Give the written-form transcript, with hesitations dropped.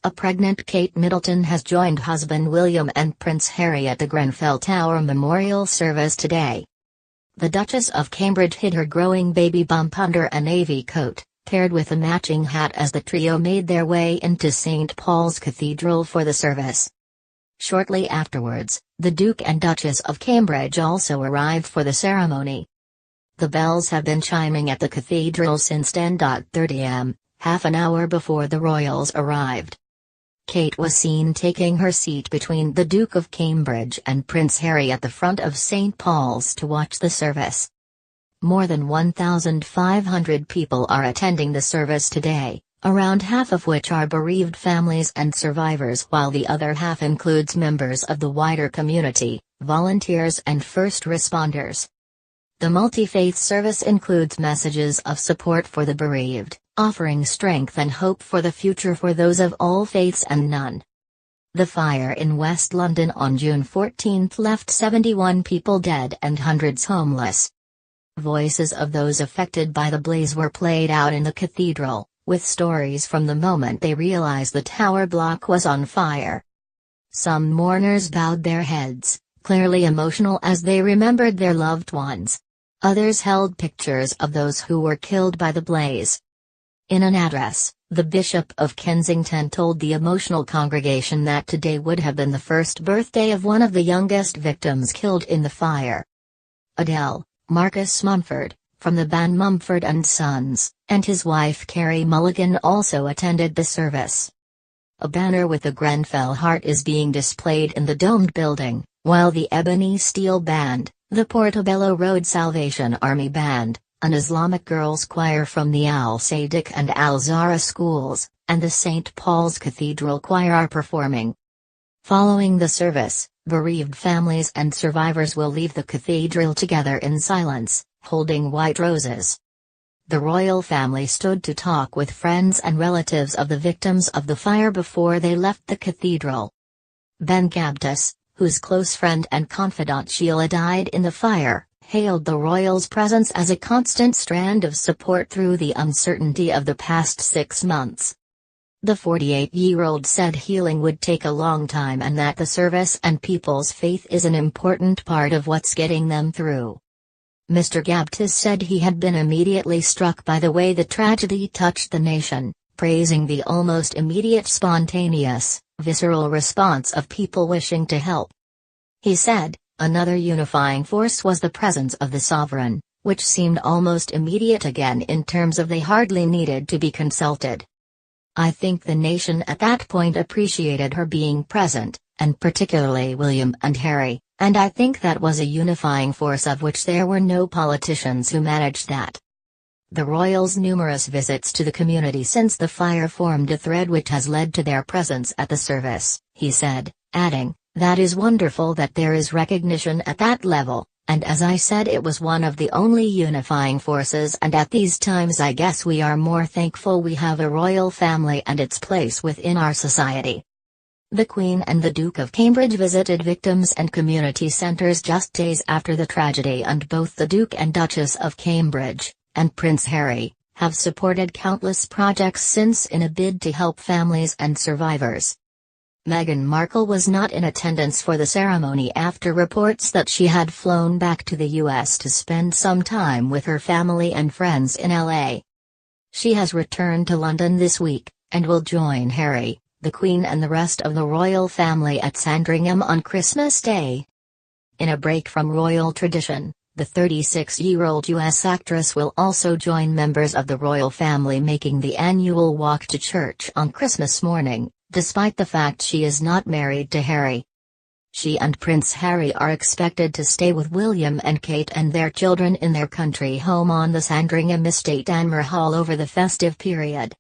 A pregnant Kate Middleton has joined husband William and Prince Harry at the Grenfell Tower Memorial Service today. The Duchess of Cambridge hid her growing baby bump under a navy coat, paired with a matching hat as the trio made their way into St. Paul's Cathedral for the service. Shortly afterwards, the Duke and Duchess of Cambridge also arrived for the ceremony. The bells have been chiming at the cathedral since 10:30 am, half an hour before the royals arrived. Kate was seen taking her seat between the Duke of Cambridge and Prince Harry at the front of St. Paul's to watch the service. More than 1,500 people are attending the service today, around half of which are bereaved families and survivors, while the other half includes members of the wider community, volunteers and first responders. The multi-faith service includes messages of support for the bereaved, offering strength and hope for the future for those of all faiths and none. The fire in West London on June 14 left 71 people dead and hundreds homeless. Voices of those affected by the blaze were played out in the cathedral, with stories from the moment they realized the tower block was on fire. Some mourners bowed their heads, clearly emotional as they remembered their loved ones. Others held pictures of those who were killed by the blaze. In an address, the Bishop of Kensington told the emotional congregation that today would have been the first birthday of one of the youngest victims killed in the fire. Adele, Marcus Mumford, from the band Mumford & Sons, and his wife Carrie Mulligan also attended the service. A banner with the Grenfell heart is being displayed in the domed building, while the Ebony Steel Band, the Portobello Road Salvation Army Band, an Islamic girls' choir from the Al-Sadiq and Al-Zahra schools, and the St. Paul's Cathedral Choir are performing. Following the service, bereaved families and survivors will leave the cathedral together in silence, holding white roses. The royal family stood to talk with friends and relatives of the victims of the fire before they left the cathedral. Ben Gabtus, whose close friend and confidant Sheila died in the fire, hailed the royals' presence as a constant strand of support through the uncertainty of the past 6 months. The 48-year-old said healing would take a long time and that the service and people's faith is an important part of what's getting them through. Mr. Gabtus said he had been immediately struck by the way the tragedy touched the nation, praising the almost immediate spontaneous, visceral response of people wishing to help. He said, another unifying force was the presence of the sovereign, which seemed almost immediate again in terms of they hardly needed to be consulted. I think the nation at that point appreciated her being present, and particularly William and Harry, and I think that was a unifying force of which there were no politicians who managed that. The royals' numerous visits to the community since the fire formed a thread which has led to their presence at the service, he said, adding, that is wonderful that there is recognition at that level, and as I said it was one of the only unifying forces, and at these times I guess we are more thankful we have a royal family and its place within our society. The Queen and the Duke of Cambridge visited victims and community centres just days after the tragedy, and both the Duke and Duchess of Cambridge, and Prince Harry, have supported countless projects since in a bid to help families and survivors. Meghan Markle was not in attendance for the ceremony after reports that she had flown back to the US to spend some time with her family and friends in LA. She has returned to London this week, and will join Harry, the Queen and the rest of the royal family at Sandringham on Christmas Day. In a break from royal tradition, the 36-year-old U.S. actress will also join members of the royal family making the annual walk to church on Christmas morning, despite the fact she is not married to Harry. She and Prince Harry are expected to stay with William and Kate and their children in their country home on the Sandringham estate Anmer Hall over the festive period.